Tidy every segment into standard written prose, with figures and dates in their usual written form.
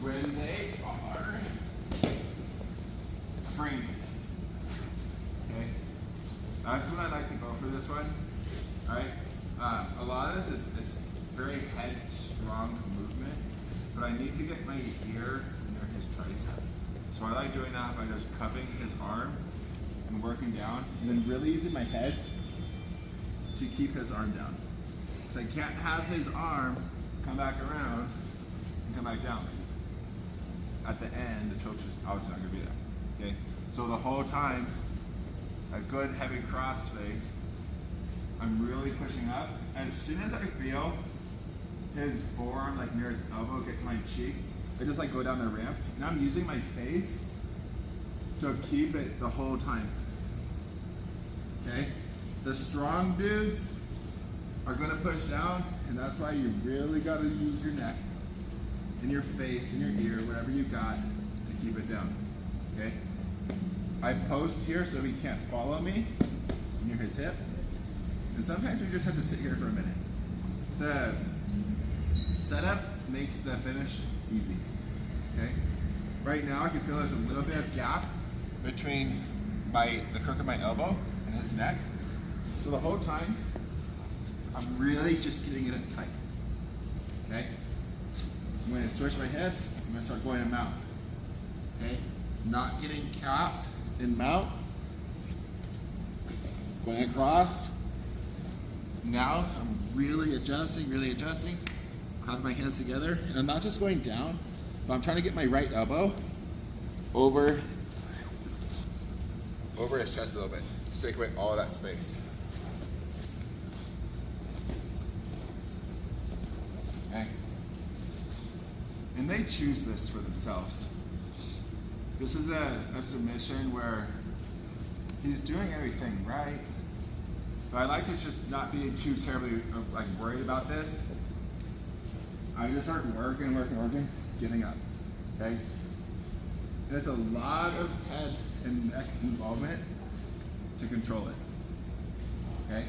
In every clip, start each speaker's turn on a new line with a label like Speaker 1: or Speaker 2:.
Speaker 1: when they are free. Okay, that's when I like to go for this one. All right, a lot of this is it's very head strong movement, but I need to get my ear near his tricep. So I like doing that by just cupping his arm and working down, and then really using my head to keep his arm down. So I can't have his arm come back around and come back down, because at the end the choke's just obviously not going to be there. Okay, so the whole time, a good heavy cross face, I'm really pushing up. As soon as I feel his forearm like near his elbow get to my cheek, I just like go down the ramp, and I'm using my face to keep it the whole time. Okay, the strong dudes are gonna push down, and that's why you really gotta use your neck and your face and your ear, whatever you got, to keep it down. Okay, I post here so he can't follow me near his hip, and sometimes we just have to sit here for a minute. The setup makes the finish easy. Okay, right now I can feel there's a little bit of gap between the crook of my elbow and his neck. So the whole time, I'm really just getting it tight. Okay, I'm going to switch my hips. I'm going to start going to mount. Okay, not getting cap in mount. Going across. Now I'm really adjusting, clapping my hands together, and I'm not just going down, but I'm trying to get my right elbow over his chest a little bit to take away all of that space. Okay. And they choose this for themselves. This is a submission where he's doing everything right. But I like to just not be too terribly like worried about this. I just start working, getting up. Okay? And it's a lot of head and neck involvement to control it. Okay?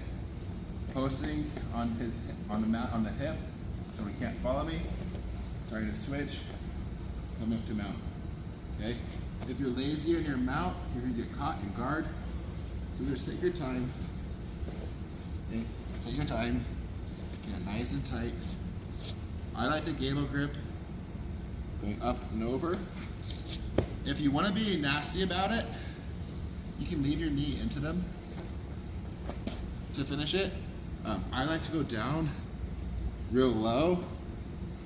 Speaker 1: Posting on the hip so he can't follow me. Starting to switch, come up to mount. Okay? If you're lazy in your mount, you're gonna get caught in guard. So just take your time. Okay? Take your time. Get it nice and tight. I like to gable grip, going up and over. If you want to be nasty about it, you can leave your knee into them to finish it. I like to go down real low.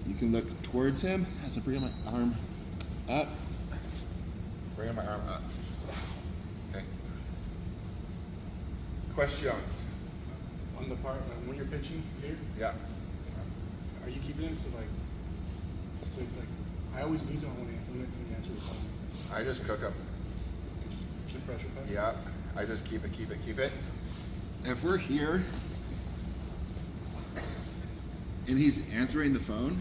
Speaker 1: You can look towards him as I bring my arm up. Bring my arm up. Okay. Questions?
Speaker 2: On the part when you're pinching here,
Speaker 1: Yeah.
Speaker 2: are you keeping it so like I always lose it when you answer the phone.
Speaker 1: I just cook them.
Speaker 2: Just keep pressure back.
Speaker 1: Yeah. I just keep it. If we're here and he's answering the phone,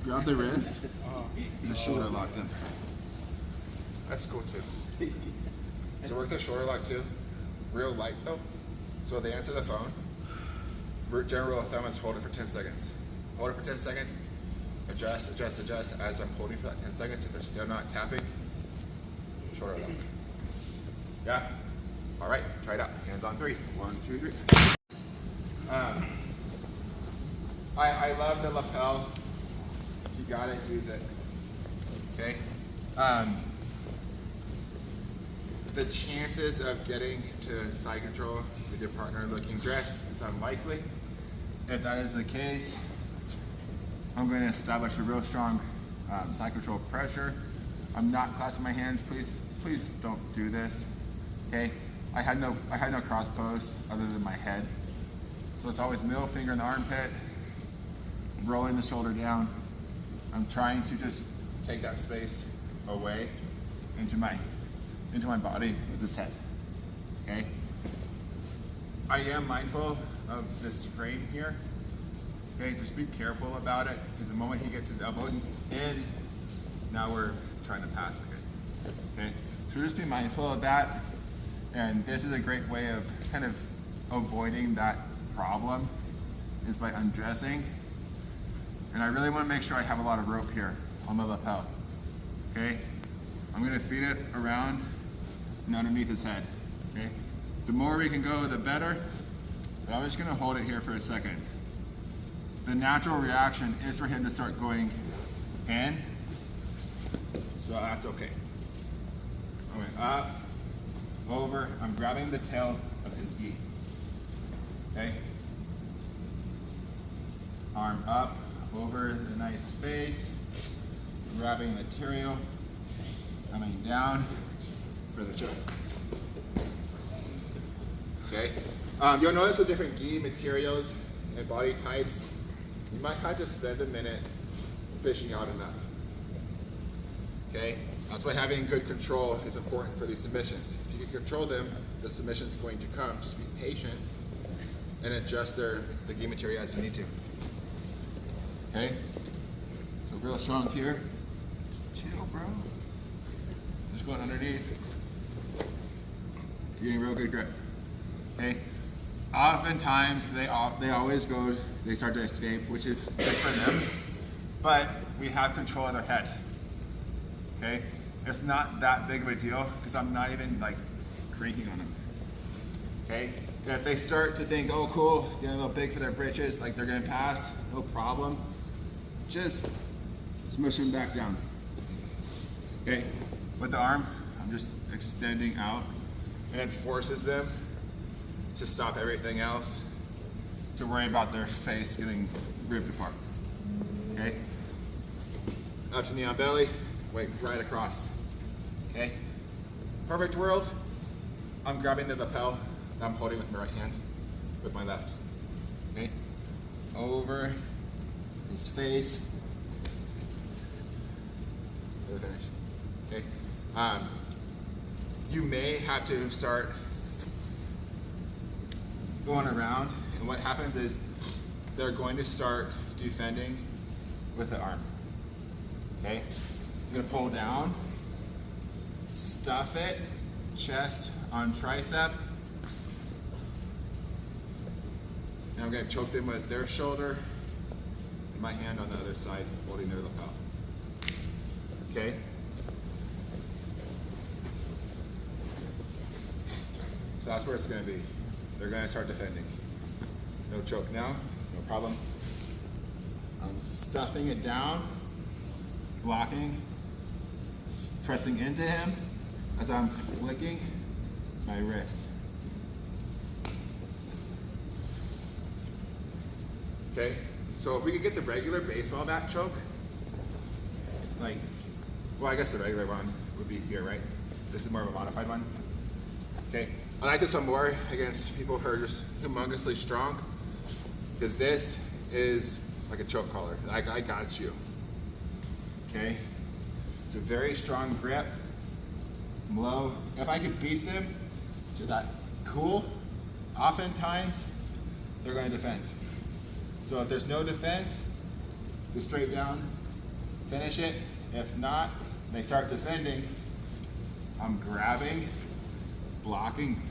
Speaker 1: grab the wrist and the shoulder lock them. That's cool too. So work the shoulder lock too. Real light though. So they answer the phone. General rule of thumb is hold it for 10 seconds. Hold it for 10 seconds. Adjust as I'm holding for that 10 seconds. If they're still not tapping, shoulder lock. Yeah? All right, try it out. Hands on 3. 1, 2, 3. I love the lapel. If you got it, use it. Okay? The chances of getting to side control with your partner looking dressed is unlikely. If that is the case, I'm going to establish a real strong side control pressure. I'm not clasping my hands. Please don't do this. Okay? I had no cross pose other than my head. So it's always middle finger in the armpit, rolling the shoulder down. I'm trying to just take that space away into my body with this head. Okay? I am mindful of this frame here. Okay, just be careful about it, because the moment he gets his elbow in, now we're trying to pass again. Okay, so just be mindful of that. And this is a great way of kind of avoiding that problem, is by undressing And I really want to make sure I have a lot of rope here on the lapel. Okay? I'm going to feed it around and underneath his head. Okay? The more we can go, the better. But I'm just going to hold it here for a second. The natural reaction is for him to start going in. So that's okay. Going up, over. I'm grabbing the tail of his gi. Okay? Arm up, over the nice face. Grabbing material. Coming down for the choke. Okay? You'll notice the different gi materials and body types. You might have to spend a minute fishing out enough. Okay? That's why having good control is important for these submissions. If you can control them, the submission's going to come. Just be patient and adjust the gi material as you need to. Okay? So real strong here. Chill, bro. Just going underneath. You're getting real good grip. Okay? Oftentimes they always go, they start to escape, which is good for them, but we have control of their head. Okay? It's not that big of a deal because I'm not even like cranking on them. Okay? If they start to think, oh cool, getting a little big for their britches, like they're gonna pass, no problem. Just smush them back down. Okay? With the arm, I'm just extending out and it forces them to stop everything else, to worry about their face getting ripped apart. Okay? Up to knee on belly, weight right across. Okay? Perfect world, I'm grabbing the lapel, I'm holding with my right hand, with my left. Okay? Over his face. For the finish. Okay? You may have to start going around, and what happens is they're going to start defending with the arm. Okay? I'm gonna pull down, stuff it, chest on tricep, and I'm gonna choke them with their shoulder and my hand on the other side holding their lapel. Okay? So that's where it's gonna be. They're gonna start defending. No choke now, no problem. I'm stuffing it down, blocking, pressing into him as I'm flicking my wrist. Okay, so if we could get the regular baseball bat choke, like, well, I guess the regular one would be here, right? This is more of a modified one. Okay, I like this one more against people who are just humongously strong, because this is like a choke collar. I got you. Okay, it's a very strong grip. I'm low. If I could beat them to that cool, oftentimes they're going to defend. So if there's no defense, go straight down, finish it. If not, they start defending. I'm grabbing, blocking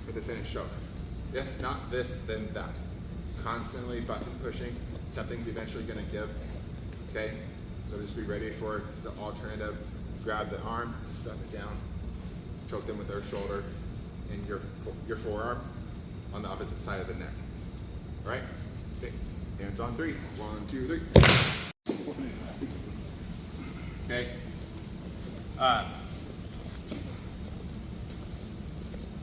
Speaker 1: for the finish choke. If not this, then that. Constantly button pushing. Something's eventually going to give. Okay? So just be ready for the alternative. Grab the arm, stuff it down, choke them with their shoulder and your forearm on the opposite side of the neck. All right? Okay. Hands on 3. 1, 2, 3. Okay?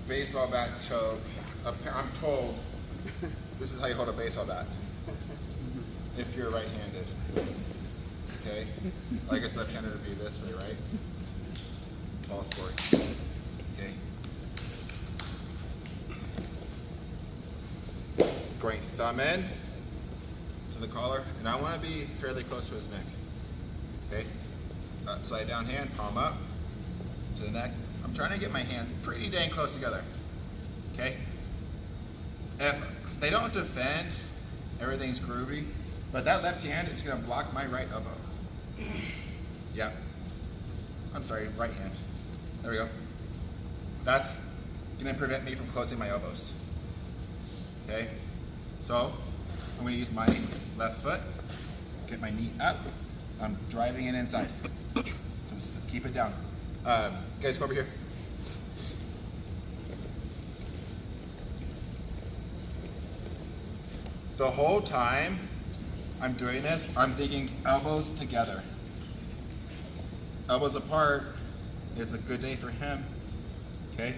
Speaker 1: Baseball bat choke. I'm told this is how you hold a baseball bat if you're right-handed. Okay? I guess left-handed would be this way, right? Ball sports. Okay? Going thumb in to the collar, and I want to be fairly close to his neck. Okay? Upside down hand, palm up to the neck. I'm trying to get my hands pretty dang close together. Okay? If they don't defend, everything's groovy, but that left hand is going to block my right elbow. Yeah. I'm sorry, right hand. There we go. That's going to prevent me from closing my elbows. Okay? So, I'm gonna use my left foot, get my knee up. I'm driving it inside. Just keep it down. Guys, come over here. The whole time I'm doing this, I'm thinking elbows together. Elbows apart, it's a good day for him. Okay?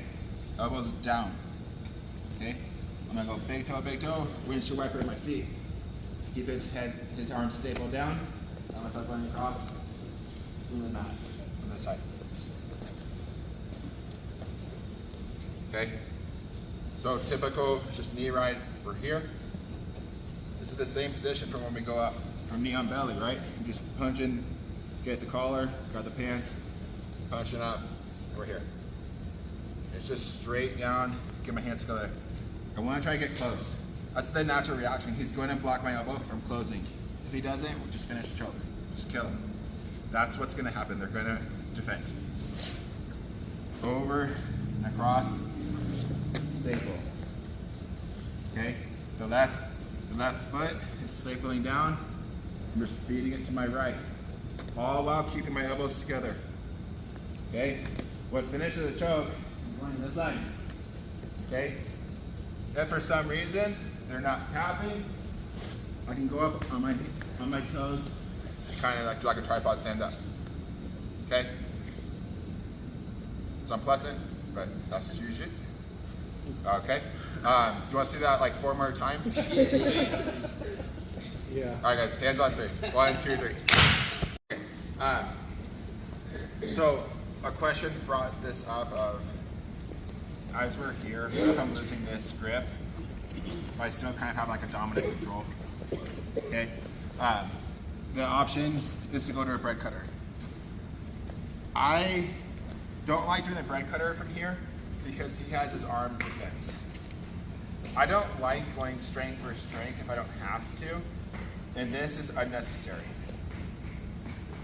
Speaker 1: Elbows down. Okay? I'm gonna go big toe, windshield wiper at my feet. Keep his arms stapled down. I'm gonna start going across to the mat on this side. Okay? So typical, just knee right, we're here. This is the same position from when we go up, from knee on belly, right? You just punch in, get the collar, grab the pants, punching up, we're here. It's just straight down, get my hands together. I want to try to get close. That's the natural reaction. He's going to block my elbow from closing. If he doesn't, we'll just finish the choke. Just kill him. That's what's going to happen. They're going to defend. Over and across, staple. Okay? The left foot is stapling down. I'm just feeding it to my right. All while keeping my elbows together. Okay? What finishes the choke is going to this side. Okay? If for some reason they're not tapping, I can go up on my toes, kind of like do like a tripod stand up. Okay? It's unpleasant, but that's jiu-jitsu. Okay? Do you want to see that like 4 more times?
Speaker 2: Yeah.
Speaker 1: All right, guys. Hands on 3. 1, 2, 3. Okay. So a question brought this up of, as we're here, if I'm losing this grip, but I still kind of have like a dominant control. Okay? The option is to go to a bread cutter. I don't like doing the bread cutter from here because he has his arm defense. I don't like going strength for strength if I don't have to, and this is unnecessary.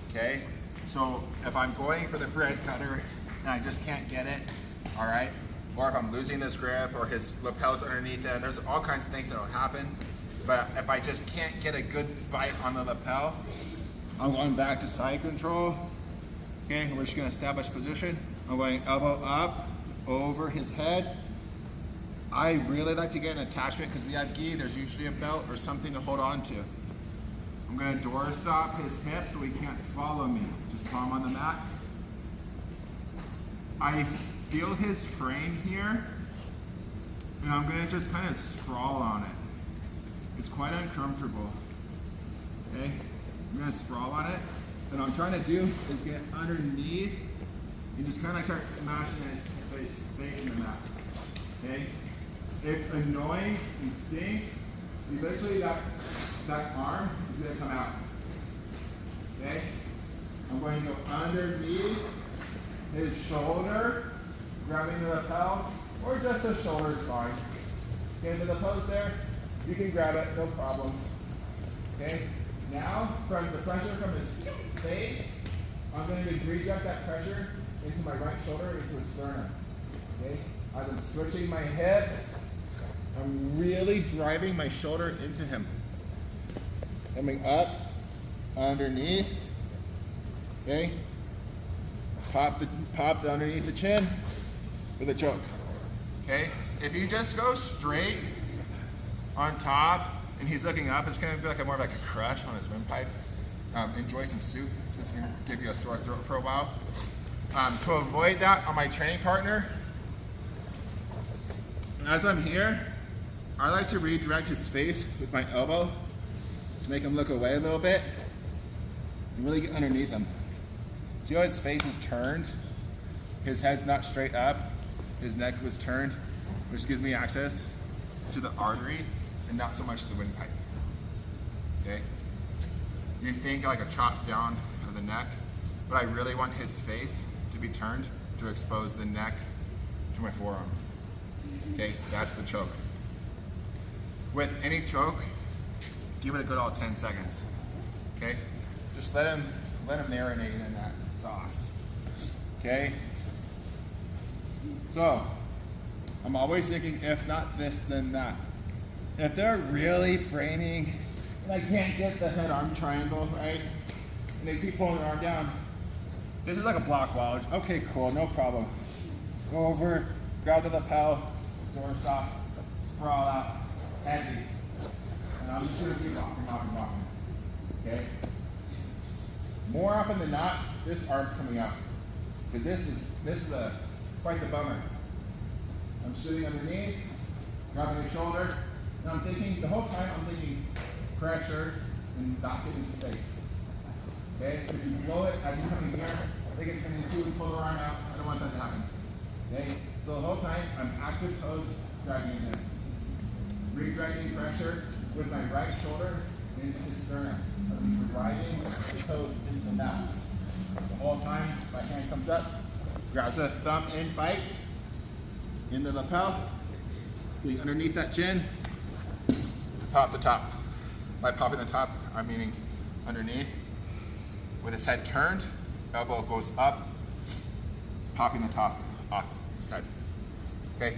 Speaker 1: Okay? So if I'm going for the bread cutter and I just can't get it, all right? Or if I'm losing this grip or his lapel's underneath it, and there's all kinds of things that will happen. But if I just can't get a good bite on the lapel, I'm going back to side control. Okay, we're just gonna establish position. I'm going elbow up over his head. I really like to get an attachment because we have gi, there's usually a belt or something to hold on to. I'm gonna door stop his hip so he can't follow me. Just palm on the mat. I feel his frame here, and I'm gonna just kind of sprawl on it. It's quite uncomfortable. Okay, I'm gonna sprawl on it, and what I'm trying to do is get underneath and just kind of start smashing his face in the mat. Okay, it's annoying and stinks. Eventually, that arm is gonna come out. Okay, I'm going to go underneath his shoulder, grabbing the lapel, or just the shoulder is fine. Get into the pose there, you can grab it, no problem. Okay, now from the pressure from his face, I'm going to redirect that pressure into my right shoulder, into his sternum. Okay, as I'm switching my hips, I'm really driving my shoulder into him. Coming up, underneath, okay? Pop underneath the chin with a choke, okay? If you just go straight on top and he's looking up, it's gonna be like more of like a crush on his windpipe. Enjoy some soup, since it's gonna give you a sore throat for a while. To avoid that on my training partner, as I'm here, I like to redirect his face with my elbow to make him look away a little bit and really get underneath him. See how his face is turned? His head's not straight up, his neck was turned, which gives me access to the artery and not so much the windpipe. Okay? You think like a chop down of the neck, but I really want his face to be turned to expose the neck to my forearm. Okay, that's the choke. With any choke, give it a good all 10 seconds. Okay? Just let him marinate in that sauce. Okay? So, I'm always thinking, if not this, then that. if they're really framing, and I can't get the head arm triangle, right? And they keep pulling their arm down. This is like a block wall. Okay, cool, no problem. Go over, grab the lapel, door soft, sprawl out, heavy. And I'm just gonna keep walking. Okay? More often than not, this arm's coming out. Because this is quite the bummer. I'm shooting underneath, grabbing the shoulder, and I'm thinking, the whole time I'm thinking pressure and not getting space. Okay, so if you blow it as you're coming here, they get turning two and pull the arm out. I don't want that to happen. Okay, so the whole time I'm active toes dragging it in. Re-dragging pressure with my right shoulder into the sternum. I'm driving the toes into the mat. The whole time my hand comes up, grabs the thumb in bite in the lapel, getting underneath that chin, pop the top. By popping the top, I'm meaning underneath. With his head turned, elbow goes up, popping the top off his head. Okay,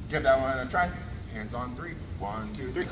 Speaker 1: give that one a try. Hands on three. 1, 2, 3.